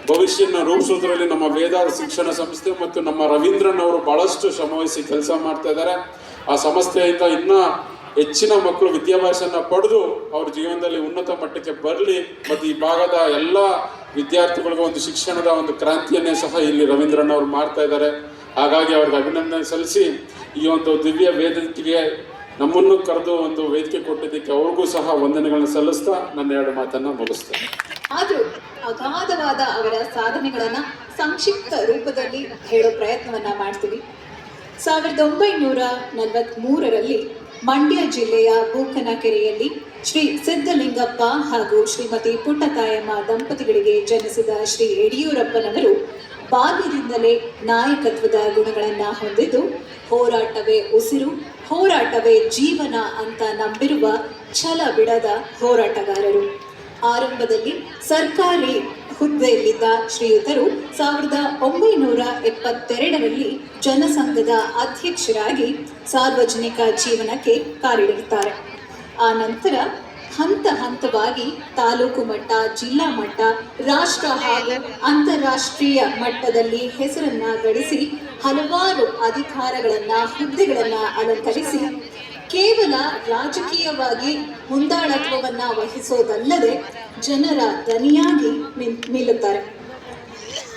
ಭವಿಷ್ಯನ ರೂಪಿಸೋದ್ರಲ್ಲಿ ನಮ್ಮ ವೇದ ಶಿಕ್ಷಣ ಸಂಸ್ಥೆ ಮತ್ತು ನಮ್ಮ ರವೀಂದ್ರನ್ ಅವರು ಬಹಳಷ್ಟು ಶ್ರಮವಹಿಸಿ ಕೆಲಸ ಮಾಡ್ತಾ ಇದ್ದಾರೆ. ಆ ಸಂಸ್ಥೆಯಿಂದ ಇನ್ನೂ ಹೆಚ್ಚಿನ ಮಕ್ಕಳು ವಿದ್ಯಾಭ್ಯಾಸನ ಪಡೆದು ಅವ್ರ ಜೀವನದಲ್ಲಿ ಉನ್ನತ ಮಟ್ಟಕ್ಕೆ ಬರಲಿ ಮತ್ತು ಈ ಭಾಗದ ಎಲ್ಲ ವಿದ್ಯಾರ್ಥಿಗಳಿಗೂ ಒಂದು ಶಿಕ್ಷಣದ ಒಂದು ಕ್ರಾಂತಿಯನ್ನೇ ಸಹ ಇಲ್ಲಿ ರವೀಂದ್ರನ್ ಅವರು ಮಾಡ್ತಾ ಇದ್ದಾರೆ. ಹಾಗಾಗಿ ಅವ್ರಿಗೆ ಅಭಿನಂದನೆ ಸಲ್ಲಿಸಿ ಈ ಒಂದು ದಿವ್ಯ ವೇದಿಕೆಗೆ ನಮ್ಮನ್ನು ಕರೆದು ಒಂದು ವೇದಿಕೆ ಕೊಟ್ಟಿದ್ದಕ್ಕೆ ಅವ್ರಿಗೂ ಸಹ ವಂದನೆಗಳನ್ನು ಸಲ್ಲಿಸ್ತಾ ನನ್ನ 2 ಮಾತನ್ನು ಮುಗಿಸ್ತೇನೆ. ಆದರೂ ಅಗಾಧವಾದ ಅವರ ಸಾಧನೆಗಳನ್ನು ಸಂಕ್ಷಿಪ್ತ ರೂಪದಲ್ಲಿ ಹೇಳೋ ಪ್ರಯತ್ನವನ್ನ ಮಾಡ್ತೀವಿ. 1943ರಲ್ಲಿ ಮಂಡ್ಯ ಜಿಲ್ಲೆಯ ಬೂಕನಕೆರೆಯಲ್ಲಿ ಶ್ರೀ ಸಿದ್ಧಲಿಂಗಪ್ಪ ಹಾಗೂ ಶ್ರೀಮತಿ ಪುಟ್ಟತಾಯಮ್ಮ ದಂಪತಿಗಳಿಗೆ ಜನಿಸಿದ ಶ್ರೀ ಯಡಿಯೂರಪ್ಪನವರು ಬಾಲ್ಯದಿಂದಲೇ ನಾಯಕತ್ವದ ಗುಣಗಳನ್ನು ಹೊಂದಿದ್ದು ಹೋರಾಟವೇ ಉಸಿರು, ಹೋರಾಟವೇ ಜೀವನ ಅಂತ ನಂಬಿರುವ ಛಲ ಬಿಡದ ಹೋರಾಟಗಾರರು. ಆರಂಭದಲ್ಲಿ ಸರ್ಕಾರಿ ಹುದ್ದೆಯಲ್ಲಿದ್ದ ಶ್ರೀಯುತರು 1972ರಲ್ಲಿ ಜನಸಂಘದ ಅಧ್ಯಕ್ಷರಾಗಿ ಸಾರ್ವಜನಿಕ ಜೀವನಕ್ಕೆ ಕಾಲಿಡುತ್ತಾರೆ. ಆ ನಂತರ ಹಂತ ಹಂತವಾಗಿ ತಾಲೂಕು ಮಟ್ಟ, ಜಿಲ್ಲಾ ಮಟ್ಟ, ರಾಷ್ಟ್ರ ಹಾಗೂ ಅಂತಾರಾಷ್ಟ್ರೀಯ ಮಟ್ಟದಲ್ಲಿ ಹೆಸರನ್ನ ಗಳಿಸಿ ಹಲವಾರು ಅಧಿಕಾರಗಳನ್ನು, ಹುದ್ದೆಗಳನ್ನು ಅಲಂಕರಿಸಿ ಕೇವಲ ರಾಜಕೀಯವಾಗಿ ಮುಂದಾಳತ್ವವನ್ನ ವಹಿಸೋದಲ್ಲದೆ ಜನರ ದನಿಯಾಗಿ ನಿಲ್ಲುತ್ತಾರೆ.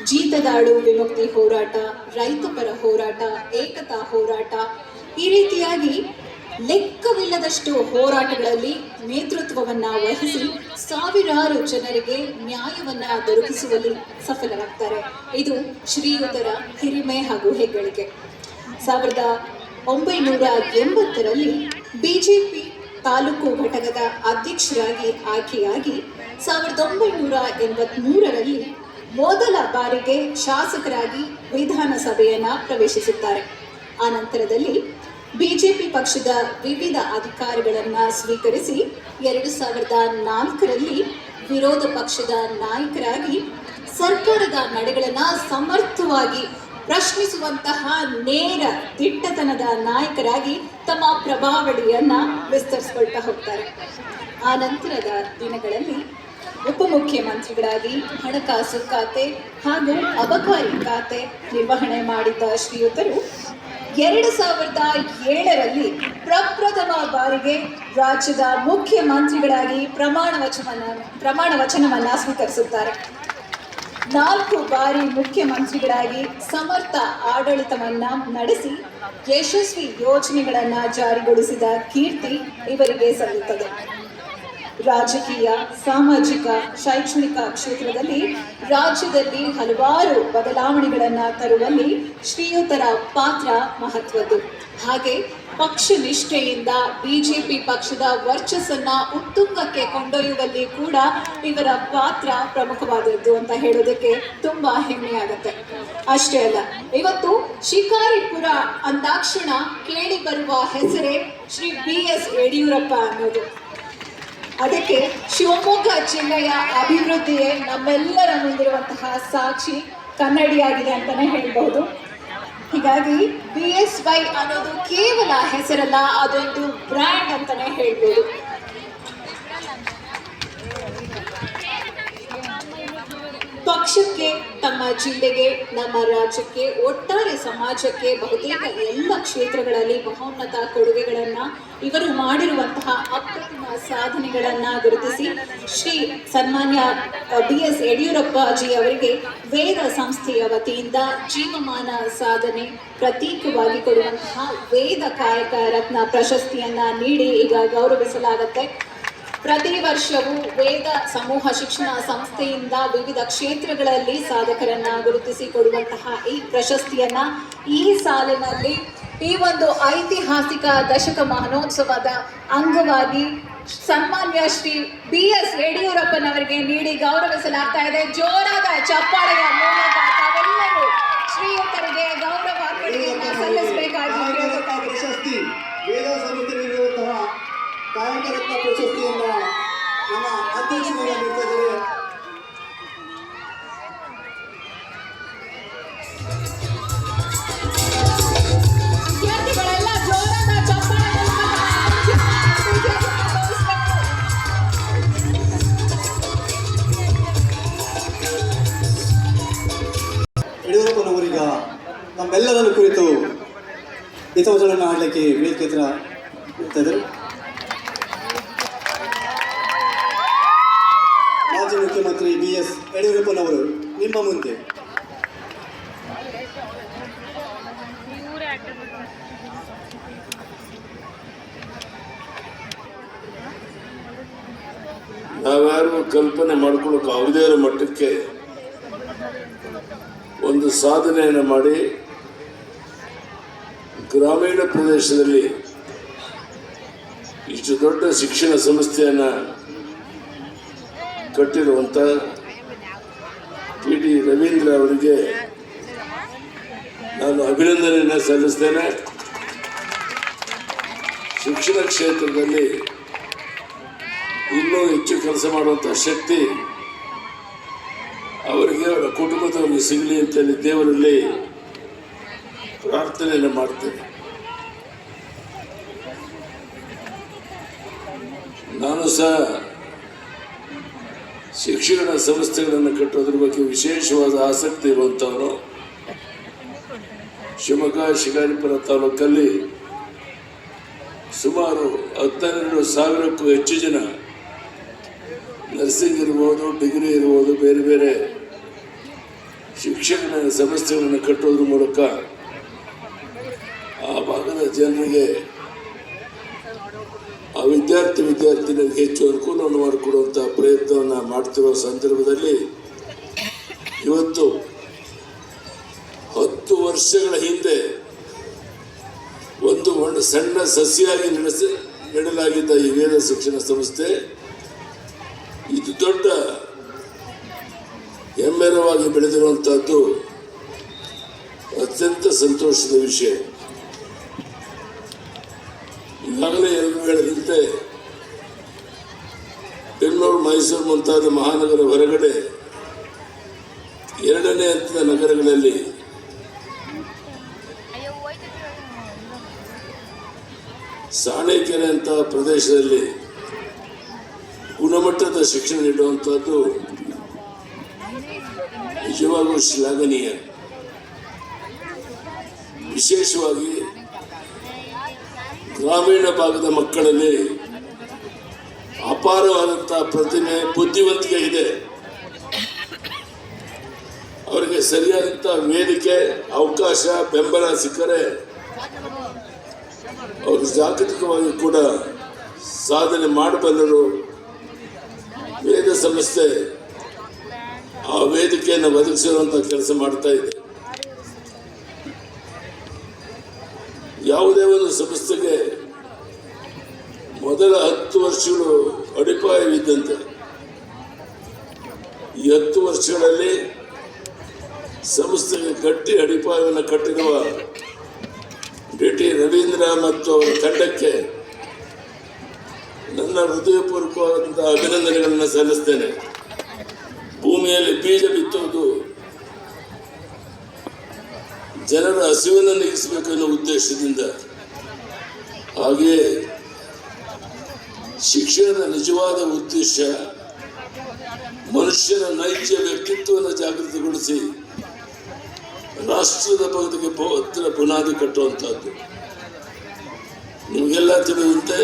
ಜೀತದಾಳು ವಿಮುಕ್ತಿ ಹೋರಾಟ, ರೈತಪರ ಹೋರಾಟ, ಏಕತಾ ಹೋರಾಟ, ಈ ರೀತಿಯಾಗಿ ಲೆಕ್ಕವಿಲ್ಲದಷ್ಟು ಹೋರಾಟಗಳಲ್ಲಿ ನೇತೃತ್ವವನ್ನ ವಹಿಸಿ ಸಾವಿರಾರು ಜನರಿಗೆ ನ್ಯಾಯವನ್ನ ದೊರಕಿಸುವಲ್ಲಿ ಸಫಲರಾಗ್ತಾರೆ. ಇದು ಶ್ರೀಯುತರ ಹಿರಿಮೆ ಹಾಗೂ ಹೆಗ್ಗಳಿಕೆ. 1980ರಲ್ಲಿ ಬಿಜೆಪಿ ತಾಲೂಕು ಘಟಕದ ಅಧ್ಯಕ್ಷರಾಗಿ ಆಯ್ಕೆಯಾಗಿ 1983ರಲ್ಲಿ ಮೊದಲ ಬಾರಿಗೆ ಶಾಸಕರಾಗಿ ವಿಧಾನಸಭೆಯನ್ನ ಪ್ರವೇಶಿಸುತ್ತಾರೆ. ಆ ನಂತರದಲ್ಲಿ ಬಿಜೆಪಿ ಪಕ್ಷದ ವಿವಿಧ ಅಧಿಕಾರಿಗಳನ್ನು ಸ್ವೀಕರಿಸಿ 2004ರಲ್ಲಿ ವಿರೋಧ ಪಕ್ಷದ ನಾಯಕರಾಗಿ ಸರ್ಕಾರದ ನಡೆಗಳನ್ನು ಸಮರ್ಥವಾಗಿ ಪ್ರಶ್ನಿಸುವಂತಹ ನೇರ ದಿಟ್ಟತನದ ನಾಯಕರಾಗಿ ತಮ್ಮ ಪ್ರಭಾವಳಿಯನ್ನ ವಿಸ್ತರಿಸಿಕೊಳ್ತಾ ಹೋಗ್ತಾರೆ. ಆ ನಂತರದ ದಿನಗಳಲ್ಲಿ ಉಪಮುಖ್ಯಮಂತ್ರಿಗಳಾಗಿ ಹಣಕಾಸು ಖಾತೆ ಹಾಗೂ ಅಬಕಾರಿ ಖಾತೆ ನಿರ್ವಹಣೆ ಮಾಡಿದ್ದ ಶ್ರೀಯುತರು 2007ರಲ್ಲಿ ಪ್ರಪ್ರಥಮ ಬಾರಿಗೆ ರಾಜ್ಯದ ಮುಖ್ಯಮಂತ್ರಿಗಳಾಗಿ ಪ್ರಮಾಣ ವಚನವನ್ನ ಸ್ವೀಕರಿಸುತ್ತಾರೆ. 4 ಬಾರಿ ಮುಖ್ಯಮಂತ್ರಿಗಳಾಗಿ ಸಮರ್ಥ ಆಡಳಿತವನ್ನ ನಡೆಸಿ ಯಶಸ್ವಿ ಯೋಜನೆಗಳನ್ನು ಜಾರಿಗೊಳಿಸಿದ ಕೀರ್ತಿ ಇವರಿಗೆ ಸಲ್ಲುತ್ತದೆ. ರಾಜಕೀಯ, ಸಾಮಾಜಿಕ, ಶೈಕ್ಷಣಿಕ ಕ್ಷೇತ್ರದಲ್ಲಿ ರಾಜ್ಯದಲ್ಲಿ ಹಲವಾರು ಬದಲಾವಣೆಗಳನ್ನು ತರುವಲ್ಲಿ ಶ್ರೀಯುತರ ಪಾತ್ರ ಮಹತ್ವದ್ದು. ಹಾಗೆ ಪಕ್ಷ ನಿಷ್ಠೆಯಿಂದ ಬಿಜೆಪಿ ಪಕ್ಷದ ವರ್ಚಸ್ಸನ್ನ ಉತ್ತುಂಗಕ್ಕೆ ಕೊಂಡೊಯ್ಯುವಲ್ಲಿ ಕೂಡ ಇವರ ಪಾತ್ರ ಪ್ರಮುಖವಾದದ್ದು ಅಂತ ಹೇಳೋದಕ್ಕೆ ತುಂಬಾ ಹೆಮ್ಮೆಯಾಗುತ್ತೆ. ಅಷ್ಟೇ ಅಲ್ಲ, ಇವತ್ತು ಶಿಕಾರಿಪುರ ಅಂದಾಕ್ಷಣ ಕೇಳಿ ಬರುವ ಹೆಸರೇ ಶ್ರೀ BS ಯಡಿಯೂರಪ್ಪ ಅನ್ನೋದು. ಅದಕ್ಕೆ ಶಿವಮೊಗ್ಗ ಜಿಲ್ಲೆಯ ಅಭಿವೃದ್ಧಿಯೇ ನಮ್ಮೆಲ್ಲರ ಮುಂದಿರುವಂತಹ ಸಾಕ್ಷಿ, ಕನ್ನಡಿಯಾಗಿದೆ ಅಂತಾನೆ ಹೇಳ್ಬಹುದು. ಹೀಗಾಗಿ BSY ಅನ್ನೋದು ಕೇವಲ ಹೆಸರಲ್ಲ, ಅದೊಂದು ಬ್ರ್ಯಾಂಡ್ ಅಂತಾನೆ ಹೇಳ್ಬೋದು. ಪಕ್ಷಕ್ಕೆ, ತಮ್ಮ ಜಿಲ್ಲೆಗೆ, ನಮ್ಮ ರಾಜ್ಯಕ್ಕೆ, ಒಟ್ಟಾರೆ ಸಮಾಜಕ್ಕೆ ಬಹುತೇಕ ಎಲ್ಲ ಕ್ಷೇತ್ರಗಳಲ್ಲಿ ಮಹೋನ್ನತ ಕೊಡುಗೆಗಳನ್ನು ಇವರು ಮಾಡಿರುವಂತಹ ಅಪ್ರತಿಮ ಸಾಧನೆಗಳನ್ನು ಗುರುತಿಸಿ ಶ್ರೀ ಸನ್ಮಾನ್ಯ BS ಯಡಿಯೂರಪ್ಪಾಜಿ ಅವರಿಗೆ ವೇದ ಸಂಸ್ಥೆಯ ವತಿಯಿಂದ ಜೀವಮಾನ ಸಾಧನೆ ಪ್ರತೀಕವಾಗಿ ಕೊಡುವಂತಹ ವೇದ ಕಾಯಕ ರತ್ನ ಪ್ರಶಸ್ತಿಯನ್ನ ನೀಡಿ ಈಗ ಗೌರವಿಸಲಾಗುತ್ತೆ. ಪ್ರತಿ ವರ್ಷವೂ ವೇದ ಸಮೂಹ ಶಿಕ್ಷಣ ಸಂಸ್ಥೆಯಿಂದ ವಿವಿಧ ಕ್ಷೇತ್ರಗಳಲ್ಲಿ ಸಾಧಕರನ್ನ ಗುರುತಿಸಿ ಕೊಡುವಂತಹ ಈ ಪ್ರಶಸ್ತಿಯನ್ನ ಈ ಸಾಲಿನಲ್ಲಿ ಈ ಒಂದು ಐತಿಹಾಸಿಕ ದಶಕ ಮಹೋತ್ಸವದ ಅಂಗವಾಗಿ ಸನ್ಮಾನ್ಯ ಶ್ರೀ BS ಯಡಿಯೂರಪ್ಪನವರಿಗೆ ನೀಡಿ ಗೌರವಿಸಲಾಗ್ತಾ ಇದೆ. ಜೋರಾದ ಚಪ್ಪಾಳೆಯ ಮೂಲಕ ತಾವೆಲ್ಲರೂ ಶ್ರೀಯುತರಿಗೆ ಗೌರವ ಸಲ್ಲಿಸಬೇಕಾಗಿ ಪ್ರಶಸ್ತಿ ವೇದ ಸಂಸ್ಥೆಯಲ್ಲಿರುವಂತಹ ಕಾಯಕರತ್ನ ಪ್ರಶಸ್ತಿಯನ್ನ ನಮ್ಮ ಅಧ್ಯಕ್ಷರಿಗೆ ನೀಡ್ತಿದ್ದಾರೆ. ವಿದ್ಯಾರ್ಥಿಗಳೆಲ್ಲ ಜೋರಾದ ಚಪ್ಪಾಳೆ ಈಗ ನಮ್ಮೆಲ್ಲರನ್ನು ಕುರಿತು ಹಿತವಚನವನ್ನು ಆಡಲಿಕ್ಕೆ ವೇದಿಕೆ ಹತ್ರ ಇರ್ತಾ ಇದ್ದಾರೆ. ಮಾಜಿ ಮುಖ್ಯಮಂತ್ರಿ BS ಯಡಿಯೂರಪ್ಪನವರು ನಿಮ್ಮ ಮುಂದೆ. ನಾವ್ಯಾರು ಕಲ್ಪನೆ ಮಾಡ್ಕೊಳ್ಳೋಕೆ ಆಗದೇ ಇರೋ ಮಟ್ಟಕ್ಕೆ ಒಂದು ಸಾಧನೆಯನ್ನು ಮಾಡಿ ಗ್ರಾಮೀಣ ಪ್ರದೇಶದಲ್ಲಿ ಇಷ್ಟು ದೊಡ್ಡ ಶಿಕ್ಷಣ ಸಂಸ್ಥೆಯನ್ನು ಕಟ್ಟಿರುವಂಥ TD ರವೀಂದ್ರ ಅವರಿಗೆ ನಾನು ಅಭಿನಂದನೆಯನ್ನು ಸಲ್ಲಿಸ್ತೇನೆ. ಶಿಕ್ಷಣ ಕ್ಷೇತ್ರದಲ್ಲಿ ಇನ್ನೂ ಹೆಚ್ಚು ಕೆಲಸ ಮಾಡುವಂಥ ಶಕ್ತಿ ಅವರಿಗೆ ಅವರ ಕುಟುಂಬದವರಿಗೆ ಸಿಗಲಿ ಅಂತೇಳಿ ದೇವರಲ್ಲಿ ಪ್ರಾರ್ಥನೆಯನ್ನು ಮಾಡ್ತೇನೆ. ನಾನು ಸಹ ಶಿಕ್ಷಣ ಸಂಸ್ಥೆಗಳನ್ನು ಕಟ್ಟೋದ್ರ ಬಗ್ಗೆ ವಿಶೇಷವಾದ ಆಸಕ್ತಿ ಇರುವಂಥವನು. ಶಿವಮೊಗ್ಗ ಶಿಕಾರಿಪುರ ತಾಲೂಕಲ್ಲಿ ಸುಮಾರು 12,000ಕ್ಕೂ ಹೆಚ್ಚು ಜನ ನರ್ಸಿಂಗ್ ಇರ್ಬೋದು, ಡಿಗ್ರಿ ಇರ್ಬೋದು, ಬೇರೆ ಬೇರೆ ಶಿಕ್ಷಣ ಸಂಸ್ಥೆಗಳನ್ನು ಕಟ್ಟೋದ್ರ ಮೂಲಕ ಆ ಭಾಗದ ಜನರಿಗೆ, ಆ ವಿದ್ಯಾರ್ಥಿನಿಯರಿಗೆ ಹೆಚ್ಚು ಅನುಕೂಲವನ್ನು ಮಾಡಿಕೊಡುವಂಥ ಪ್ರಯತ್ನವನ್ನು ಮಾಡ್ತಿರೋ ಸಂದರ್ಭದಲ್ಲಿ ಇವತ್ತು 10 ವರ್ಷಗಳ ಹಿಂದೆ ಒಂದು ಸಣ್ಣ ಸಸಿಯಾಗಿ ನೆಡಲಾಗಿದ್ದ ಈ ವೇದ ಶಿಕ್ಷಣ ಸಂಸ್ಥೆ ಇದು ದೊಡ್ಡ ಹೆಮ್ಮೆರವಾಗಿ ಬೆಳೆದಿರುವಂಥದ್ದು ಅತ್ಯಂತ ಸಂತೋಷದ ವಿಷಯ. ಈಗಾಗಲೇ ಎಲ್ಲರೂ ಹೇಳಿದಂತೆ ಬೆಂಗಳೂರು, ಮೈಸೂರು ಮುಂತಾದ ಮಹಾನಗರ ಹೊರಗಡೆ 2ನೇ ಹಂತದ ನಗರಗಳಲ್ಲಿ ಸಾಣೇಕೆರೆ ಅಂತ ಪ್ರದೇಶದಲ್ಲಿ ಗುಣಮಟ್ಟದ ಶಿಕ್ಷಣ ನೀಡುವಂಥದ್ದು ನಿಜವಾಗೂ ಶ್ಲಾಘನೀಯ. ವಿಶೇಷವಾಗಿ ಗ್ರಾಮೀಣ ಭಾಗದ ಮಕ್ಕಳಲ್ಲಿ ಅಪಾರವಾದಂಥ ಪ್ರತಿಭೆ, ಬುದ್ಧಿವಂತಿಕೆ ಇದೆ. ಅವರಿಗೆ ಸರಿಯಾದಂಥ ವೇದಿಕೆ, ಅವಕಾಶ, ಬೆಂಬಲ ಸಿಕ್ಕರೆ ಅವರು ಜಾಗತಿಕವಾಗಿ ಕೂಡ ಸಾಧನೆ ಮಾಡಬಲ್ಲರು. ವೇದ ಸಂಸ್ಥೆ ಆ ವೇದಿಕೆಯನ್ನು ಒದಗಿಸುವಂಥ ಕೆಲಸ ಮಾಡ್ತಾ ಇದೆ. ಯಾವುದೇ ಒಂದು ಸಂಸ್ಥೆಗೆ ಮೊದಲ 10 ವರ್ಷಗಳು ಅಡಿಪಾಯವಿದ್ದಂತೆ ಈ 10 ವರ್ಷಗಳಲ್ಲಿ ಸಂಸ್ಥೆಗೆ ಗಟ್ಟಿ ಅಡಿಪಾಯವನ್ನು ಕಟ್ಟಿರುವ TD ರವೀಂದ್ರ ಮತ್ತು ಅವರ ತಂಡಕ್ಕೆ ನನ್ನ ಹೃದಯಪೂರ್ವಕವಾದಂಥ ಅಭಿನಂದನೆಗಳನ್ನು ಸಲ್ಲಿಸ್ತೇನೆ. ಭೂಮಿಯಲ್ಲಿ ಬೀಜ ಬಿತ್ತುವುದು ಜನರ ಹಸಿವನ್ನು ನೀಗಿಸಬೇಕು ಅನ್ನೋ ಉದ್ದೇಶದಿಂದ, ಹಾಗೆಯೇ ಶಿಕ್ಷಣದ ನಿಜವಾದ ಉದ್ದೇಶ ಮನುಷ್ಯನ ನೈಜ ವ್ಯಕ್ತಿತ್ವವನ್ನು ಜಾಗೃತಿಗೊಳಿಸಿ ರಾಷ್ಟ್ರದ ಬಗೆಗೆ ಭದ್ರ ಬುನಾದಿ ಕಟ್ಟುವಂಥದ್ದು. ನಿಮಗೆಲ್ಲ ತಿಳಿದಂತೆ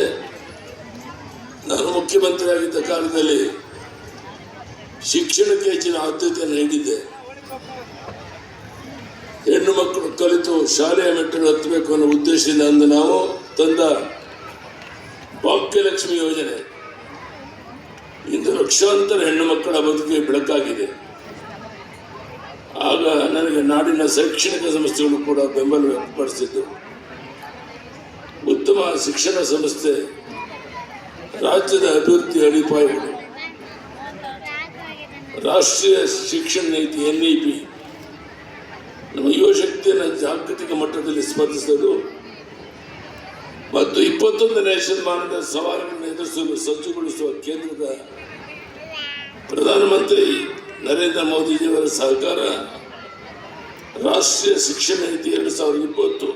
ನಾನು ಮುಖ್ಯಮಂತ್ರಿ ಆಗಿದ್ದ ಕಾಲದಲ್ಲಿ ಶಿಕ್ಷಣಕ್ಕೆ ಹೆಚ್ಚಿನ ಆದ್ಯತೆಯನ್ನು ನೀಡಿದ್ದೆ. ಹೆಣ್ಣು ಮಕ್ಕಳು ಕಲಿತು ಶಾಲೆಯ ಮೆಟ್ಟಲು ಹತ್ತಬೇಕು ಅನ್ನೋ ಉದ್ದೇಶದಿಂದ ಅಂದು ನಾವು ತಂದ ಭಾಗ್ಯಲಕ್ಷ್ಮಿ ಯೋಜನೆ ಇಂದು ಲಕ್ಷಾಂತರ ಹೆಣ್ಣು ಮಕ್ಕಳ ಬದುಕಿಗೆ ಬೆಳಕಾಗಿದೆ. ಆಗ ನನಗೆ ನಾಡಿನ ಶೈಕ್ಷಣಿಕ ಸಂಸ್ಥೆಗಳು ಕೂಡ ಬೆಂಬಲ ವ್ಯಕ್ತಪಡಿಸಿದ್ದು. ಉತ್ತಮ ಶಿಕ್ಷಣ ಸಂಸ್ಥೆ ರಾಜ್ಯದ ಅಭಿವೃದ್ಧಿ ಅಡಿಪಾಯಗಳು. ರಾಷ್ಟ್ರೀಯ ಶಿಕ್ಷಣ ನೀತಿ NEP ನಮ್ಮ ಯುವಶಕ್ತಿಯನ್ನು ಜಾಗತಿಕ ಮಟ್ಟದಲ್ಲಿ ಸ್ಪರ್ಧಿಸಲು ಮತ್ತು 21ನೇ ಶತಮಾನದ ಸವಾಲುಗಳನ್ನು ಎದುರಿಸಲು ಸಜ್ಜುಗೊಳಿಸುವ ಕೇಂದ್ರದ ಪ್ರಧಾನಮಂತ್ರಿ ನರೇಂದ್ರ ಮೋದಿಜಿಯವರ ಸಹಕಾರ ರಾಷ್ಟ್ರೀಯ ಶಿಕ್ಷಣ ನೀತಿ 2020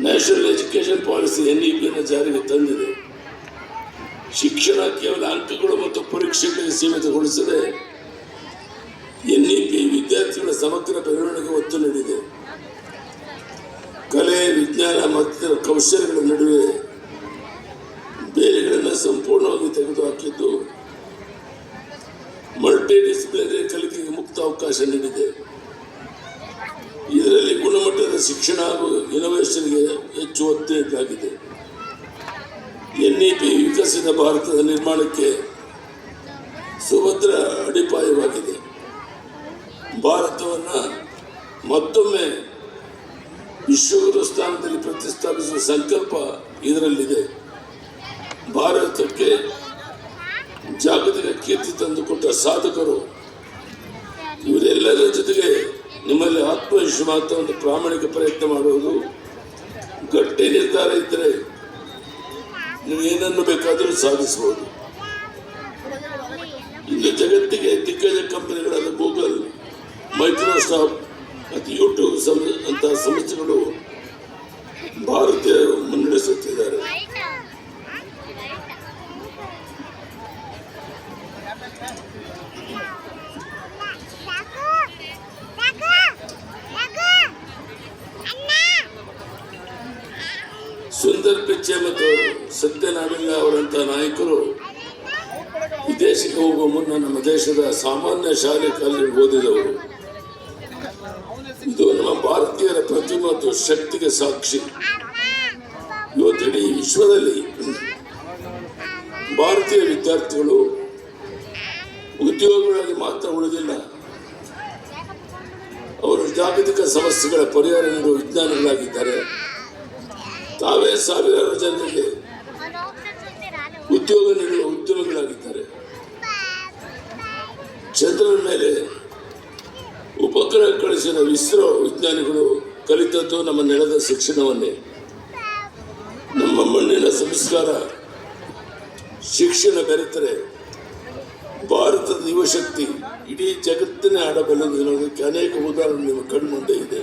ನ್ಯಾಷನಲ್ ಎಜುಕೇಷನ್ ಪಾಲಿಸಿ NEPಯನ್ನು ಜಾರಿಗೆ ತಂದಿದೆ. ಶಿಕ್ಷಣ ಕೇವಲ ಅಂಕಗಳು ಮತ್ತು ಪರೀಕ್ಷೆಗಳಿಗೆ ಸೀಮಿತಗೊಳಿಸದೆ NEP ವಿದ್ಯಾರ್ಥಿಗಳ ಸಮಗ್ರ ಬೆಳವಣಿಗೆ ಒತ್ತು ನೀಡಿದೆ. ಕಲೆ, ವಿಜ್ಞಾನ ಮತ್ತು ಕೌಶಲ್ಯಗಳ ನಡುವೆ ಬೇರೆಗಳನ್ನು ಸಂಪೂರ್ಣವಾಗಿ ತೆಗೆದುಹಾಕಿದ್ದು ಮಲ್ಟಿ ಡಿಸಿಪ್ಲಿನರಿ ಕಲಿಕೆಗೆ ಮುಕ್ತ ಅವಕಾಶ ನೀಡಿದೆ. ಇದರಲ್ಲಿ ಗುಣಮಟ್ಟದ ಶಿಕ್ಷಣ ಹಾಗೂ ಇನೋವೇಷನ್ಗೆ ಹೆಚ್ಚು ಒತ್ತು ನೀಡಲಾಗಿದೆ. NEP ವಿಕಸಿತ ಭಾರತದ ನಿರ್ಮಾಣಕ್ಕೆ ಸುಭದ್ರ ಅಡಿಪಾಯವಾಗಿದೆ. ಭಾರತವನ್ನು ಮತ್ತೊಮ್ಮೆ ವಿಶ್ವಗುರು ಸ್ಥಾನದಲ್ಲಿ ಪ್ರತಿಷ್ಠಾಪಿಸುವ ಸಂಕಲ್ಪ ಇದರಲ್ಲಿದೆ. ಭಾರತಕ್ಕೆ ಜಾಗತಿಕ ಕೀರ್ತಿ ತಂದುಕೊಟ್ಟ ಸಾಧಕರು ಇವರೆಲ್ಲರ ಜೊತೆಗೆ ನಿಮ್ಮಲ್ಲಿ ಆತ್ಮವಿಶ್ವಾಸ ಮತ್ತು ಪ್ರಾಮಾಣಿಕ ಪ್ರಯತ್ನ ಮಾಡುವುದು, ಗಟ್ಟಿ ನಿರ್ಧಾರ ಇದ್ದರೆ ನೀವು ಏನನ್ನು ಬೇಕಾದರೂ ಸಾಧಿಸಬಹುದು. ಇಂದು ಜಗತ್ತಿಗೆ ದಿಗ್ಗಜ ಕಂಪನಿಗಳಾದ ಗೂಗಲ್, ಮೈಕ್ರೋಸಾಫ್ಟ್ ಮತ್ತು ಯೂಟ್ಯೂಬ್ ಅಂತಹ ಸಂಸ್ಥೆಗಳು ಭಾರತೀಯರು ಮುನ್ನಡೆಸುತ್ತಿದ್ದಾರೆ. ಸುಂದರ್ ಪಿಚ್ಚೆ ಮತ್ತು ಸತ್ಯನಾರಾಯಣ ಅವರಂತಹ ನಾಯಕರು ವಿದೇಶಕ್ಕೆ ಹೋಗುವ ಮುನ್ನ ನಮ್ಮ ದೇಶದ ಸಾಮಾನ್ಯ ಶಾಲೆ ಕಾಲೇಜು ಓದಿದವರು. ಇದು ನಮ್ಮ ಭಾರತೀಯರ ಪ್ರತಿಭೆ ಮತ್ತು ಶಕ್ತಿಗೆ ಸಾಕ್ಷಿ. ಇವತ್ತಿಡೀ ವಿಶ್ವದಲ್ಲಿ ಭಾರತೀಯ ವಿದ್ಯಾರ್ಥಿಗಳು ಉದ್ಯೋಗಗಳಾಗಿ ಮಾತ್ರ ಉಳಿದಿಲ್ಲ, ಅವರು ಜಾಗತಿಕ ಸಮಸ್ಯೆಗಳ ಪರಿಹಾರ ನೀಡುವ ವಿಜ್ಞಾನಿಗಳಾಗಿದ್ದಾರೆ. ತಾವೇ ಸಾವಿರಾರು ಜನರಿಗೆ ಉದ್ಯೋಗ ನೀಡುವ ಉದ್ಯಮಿಗಳಾಗಿದ್ದಾರೆ. ಚಂದ್ರನ ಮೇಲೆ ಉಪಗ್ರಹ ಕಳಿಸಿದ ಇಸ್ರೋ ವಿಜ್ಞಾನಿಗಳು ಕಲಿತದ್ದು ನಮ್ಮ ನೆಲದ ಶಿಕ್ಷಣವನ್ನೇ. ನಮ್ಮ ಮಣ್ಣಿನ ಸಂಸ್ಕಾರ, ಶಿಕ್ಷಣ ಬೆರೆತರೆ ಭಾರತದ ಯುವಶಕ್ತಿ ಇಡೀ ಜಗತ್ತನ್ನೇ ಆಡಬಲ್ಲದು ಎನ್ನುವುದಕ್ಕೆ ಅನೇಕ ಉದಾಹರಣೆ ನಿಮ್ಮ ಕಣ್ಮುಂದೆ ಇದೆ.